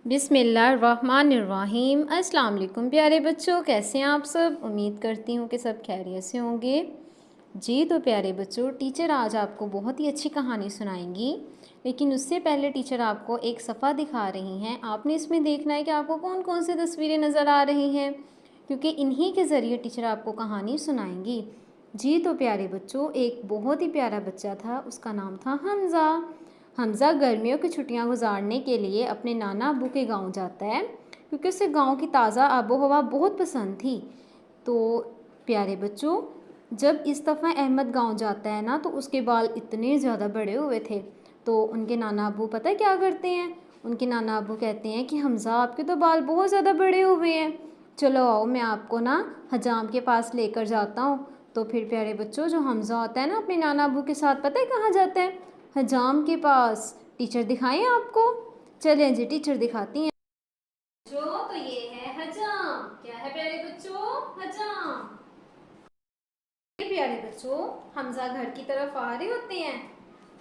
बिस्मिल्लाहिर्रहमानिर्रहीम। अस्सलाम वालेकुम प्यारे बच्चों, कैसे हैं आप सब। उम्मीद करती हूँ कि सब खैरियत से होंगे। जी तो प्यारे बच्चों, टीचर आज आपको बहुत ही अच्छी कहानी सुनाएंगी, लेकिन उससे पहले टीचर आपको एक सफ़ा दिखा रही हैं। आपने इसमें देखना है कि आपको कौन कौन सी तस्वीरें नज़र आ रही हैं, क्योंकि इन्हीं के ज़रिए टीचर आपको कहानी सुनाएंगी। जी तो प्यारे बच्चों, एक बहुत ही प्यारा बच्चा था, उसका नाम था हमज़ा। हमज़ा गर्मियों की छुट्टियां गुजारने के लिए अपने नाना अब्बू के गांव जाता है, क्योंकि उसे गांव की ताज़ा आबो हवा बहुत पसंद थी। तो प्यारे बच्चों, जब इस दफ़ा अहमद गांव जाता है ना, तो उसके बाल इतने ज़्यादा बड़े हुए थे। तो उनके नाना अब्बू पता है क्या करते हैं। उनके नाना अब्बू कहते हैं कि हमज़ा, आपके तो बाल बहुत ज़्यादा बड़े हुए हैं, चलो आओ मैं आपको ना हजाम के पास लेकर जाता हूँ। तो फिर प्यारे बच्चों, जो हमज़ा होता है ना, अपने नाना अब्बू के साथ पता है कहाँ जाता है, हजाम के पास। टीचर दिखाएं आपको, चलें जी टीचर दिखाती हैं। जो तो ये है हजाम। क्या है प्यारे बच्चों, हजाम। प्यारे बच्चों, हमजा घर की तरफ आ रहे होते हैं,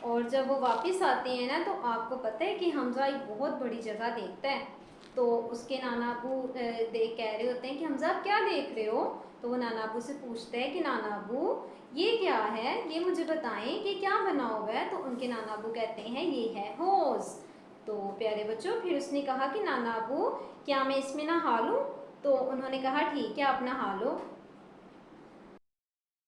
और जब वो वापस आते हैं ना, तो आपको पता है कि हमजा एक बहुत बड़ी जगह देखता है। तो उसके नाना अबू देख कह रहे होते हैं कि हमजा आप क्या देख रहे हो। तो वो नाना अबू से पूछते हैं कि नाना अबू ये क्या है, ये मुझे बताएं कि क्या बना हुआ है। तो उनके नाना अबू कहते हैं ये है हौज। तो प्यारे बच्चों, फिर उसने कहा कि नाना अबू क्या मैं इसमें नहा लूं। तो उन्होंने कहा ठीक है, आप नहा लो।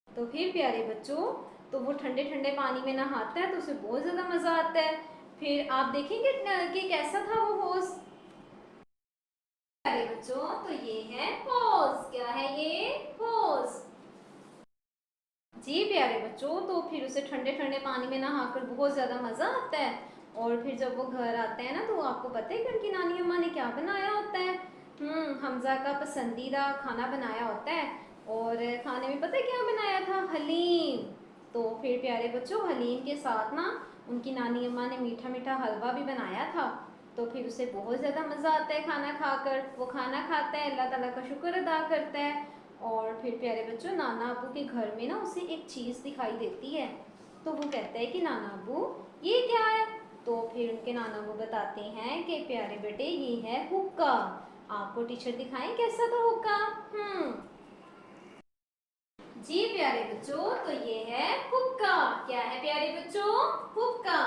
तो फिर प्यारे बच्चों, तो वो ठंडे ठंडे पानी में नहाता है, तो उसे बहुत ज़्यादा मज़ा आता है। फिर आप देखेंगे कि कैसा था वो हौज। प्यारे बच्चों, तो ये है हौज। क्या है ये, हौज। जी प्यारे बच्चों, तो फिर उसे ठंडे ठंडे पानी में नहाकर बहुत ज़्यादा मज़ा आता है। और फिर जब वो घर आते हैं ना, तो आपको पता है कि उनकी नानी अम्मा ने क्या बनाया होता है। हमजा का पसंदीदा खाना बनाया होता है। और खाने में पता है क्या बनाया था, हलीम। तो फिर प्यारे बच्चों, हलीम के साथ ना उनकी नानी अम्मा ने मीठा मीठा हलवा भी बनाया था। तो फिर उसे बहुत ज़्यादा मज़ा आता है खाना खाकर। वो खाना खाता है, अल्लाह ताला का शुक्र अदा करता है। और फिर प्यारे बच्चों, नाना अबू के घर में ना उसे एक चीज़ दिखाई देती है। तो वो कहता है कि नाना अबू ये क्या है। तो फिर उनके नाना अबू बताते हैं कि प्यारे बेटे ये है हुक्का। आपको टीचर दिखाएं कैसा था हुक्का। जी प्यारे बच्चों, तो ये है हुक्का। क्या है प्यारे बच्चों, हुक्का।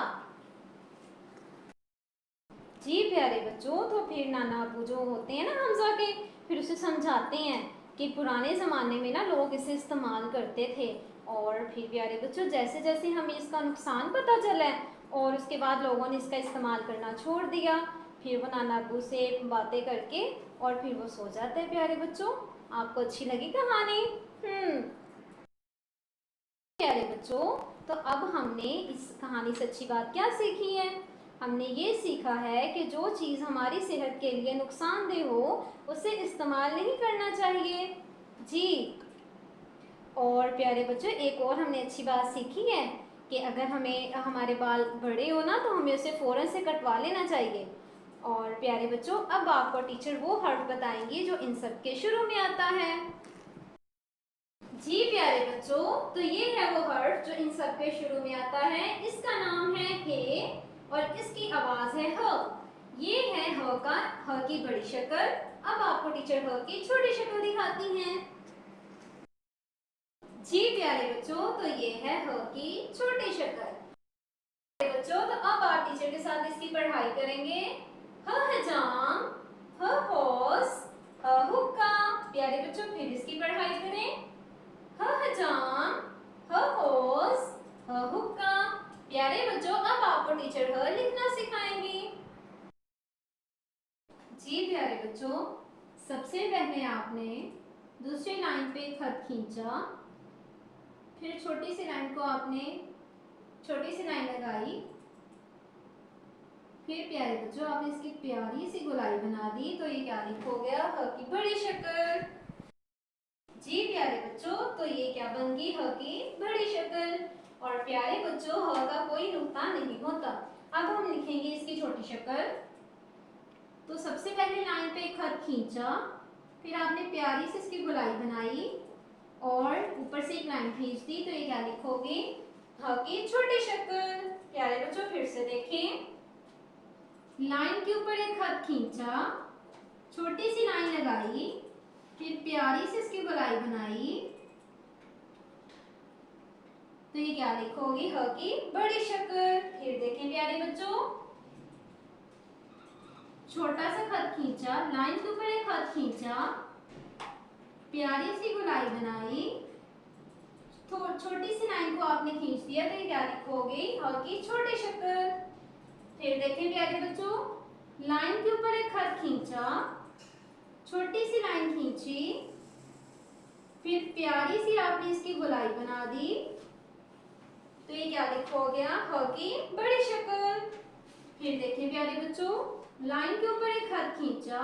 जी प्यारे बच्चों, तो फिर नाना अबू जो होते हैं ना हमजा के, फिर उसे समझाते हैं कि पुराने ज़माने में ना लोग इसे इस्तेमाल करते थे। और फिर प्यारे बच्चों, जैसे जैसे हमें इसका नुकसान पता चला है, और उसके बाद लोगों ने इसका इस्तेमाल करना छोड़ दिया। फिर वो नाना अबू से बातें करके और फिर वो सो जाते हैं। प्यारे बच्चों, आपको अच्छी लगी कहानी। प्यारे बच्चों, तो अब हमने इस कहानी से अच्छी बात क्या सीखी है। हमने ये सीखा है कि जो चीज़ हमारी सेहत के लिए नुकसानदेह हो, उसे इस्तेमाल नहीं करना चाहिए। जी। और प्यारे बच्चों, एक और हमने अच्छी बात सीखी है कि अगर हमें हमारे बाल बड़े हो ना, तो हमें उसे फ़ौरन से कटवा लेना चाहिए। और प्यारे बच्चों, अब आपको टीचर वो हर्फ बताएंगी जो इन सब के शुरू में आता है। जी प्यारे बच्चों, तो ये है वो हर्फ जो इन सब के शुरू में आता है। इसका नाम है हे, और इसकी आवाज है ह। ये है ह का, ह की बड़ी शक्ल। अब आपको टीचर ह की छोटी शक्ल दिखाती हैं। जी प्यारे बच्चों, तो ये है ह की छोटी शक्ल। प्यारे बच्चों, तो अब आप टीचर के साथ इसकी पढ़ाई करेंगे। ह हजाम, ह हौस, ह हुक्का। प्यारे बच्चों, फिर इसकी पढ़ाई करें। ह हजाम, ह हौस, ह हुक्का। प्यारे बच्चों, अब आपको टीचर ह लिखना सिखाएंगी। जी प्यारे बच्चों, सबसे पहले आपने दूसरी लाइन पे खत खींचा, फिर छोटी सी लाइन को आपने छोटी सी लाइन लगाई, फिर प्यारे बच्चों आपने इसकी प्यारी सी गोलाई बना दी। तो ये क्या लिख हो गया, ह की बड़ी शक्ल। जी प्यारे बच्चों, तो ये क्या बन गई, ह की बड़ी शक्ल। और प्यारे बच्चों, ह का कोई नुक्ता नहीं होता। अब हम लिखेंगे इसकी छोटी शक्ल। तो सबसे पहले लाइन पे खत खींचा, फिर आपने प्यारी से इसकी गोलाई बनाई, और ऊपर से एक लाइन खींच दी। तो ये क्या लिखोगे, ह की छोटी शक्ल। प्यारे बच्चों, फिर से देखें, लाइन के ऊपर एक खत खींचा, छोटी सी लाइन लगाई, फिर प्यारी सी इसकी गोलाई बनाई, तो ये क्या लिखोगी? ह की बड़ी शक्ल। फिर देखें प्यारे बच्चों, छोटा सा खत खींचा, लाइन के ऊपर एक खत खींचा, प्यारी सी गोलाई बनाई, छोटी सी लाइन को आपने खींच दिया, तो ये क्या लिखोगे? ह की छोटी शक्ल। फिर देखें प्यारे बच्चों, लाइन के ऊपर एक खत खींचा, छोटी सी लाइन खींची, फिर प्यारी सी आपने इसकी गोलाई बना दी, तो ये क्या लिखोगे? ह की बड़ी शक्ल। फिर देखें प्यारे बच्चों, लाइन के ऊपर एक खत खींचा,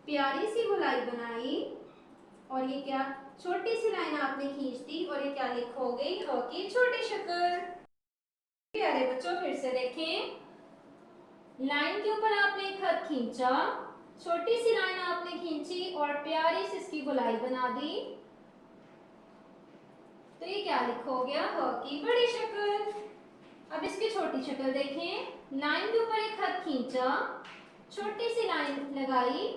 प्यारी सी गोलाई बनाई, और ये क्या? छोटी सी लाइन आपने खींच दी, और ये क्या लिखोगे? ह की छोटी शक्ल। प्यारे बच्चों फिर से देखें, लाइन के ऊपर आपने एक खत खींचा, छोटी सी लाइन आपने खींची और प्यारी सी इसकी गोलाई बना दी, तो ये क्या लिखोगे? ह की बड़ी शक्ल। अब इसकी छोटी शक्ल देखें, लाइन के ऊपर एक खत खींचा, छोटी सी लाइन लगाई,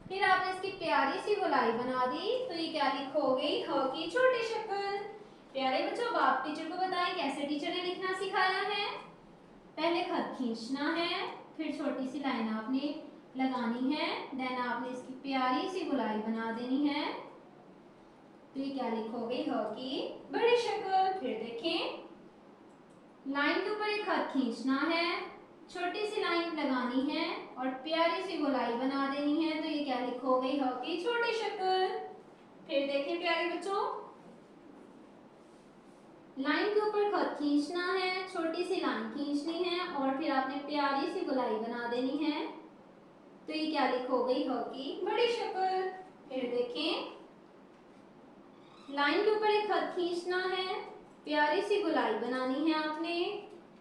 फिर आपने इसकी प्यारी सी गोलाई बना दी, तो ये क्या लिखोगे? ह की छोटी शक्ल। प्यारे बच्चों, अब आप टीचर को बताएं कैसे टीचर ने लिखना सिखाया है। पहले खत खींचना है, फिर छोटी सी लाइन आपने लगानी है, देन आपने इसकी प्यारी सी गोलाई बना देनी है, तो ये क्या लिखोगे? ह की बड़ी शक्ल। फिर देखें, लाइन के ऊपर एक खत खींचना है, छोटी सी लाइन लगानी है और प्यारी सी गोलाई बना देनी है, तो ये क्या लिखोगे? ह की छोटी शक्ल। फिर देखें प्यारे बच्चों, लाइन के ऊपर खत खींचना है, छोटी सी लाइन खींचनी है और फिर आपने प्यारी सी गोलाई बना देनी है, तो ये क्या लिखोगे? ह की बड़ी शक्ल। फिर देखें, लाइन के ऊपर एक खत खींचना है, प्यारी सी गोलाई बनानी है आपने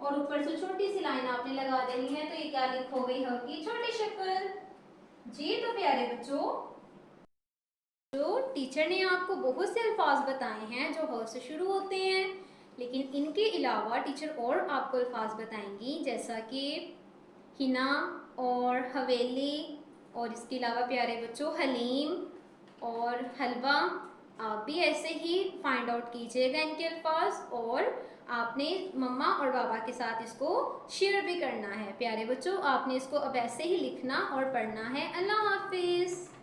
और ऊपर से छोटी सी लाइन आपने लगा देनी है, तो ये क्या लिखोगे? ह की छोटी शक्ल। जी तो प्यारे बच्चों, जो टीचर ने आपको बहुत से अल्फाज बताए हैं जो ह से शुरू होते हैं, लेकिन इनके अलावा टीचर और आपको अल्फाज बताएंगी, जैसा कि हिना और हवेली, और इसके अलावा प्यारे बच्चों हलीम और हलवा। आप भी ऐसे ही फाइंड आउट कीजिएगा इनके अल्फाज, और आपने मम्मा और बाबा के साथ इसको शेयर भी करना है। प्यारे बच्चों, आपने इसको अब ऐसे ही लिखना और पढ़ना है। अल्लाह हाफिज़।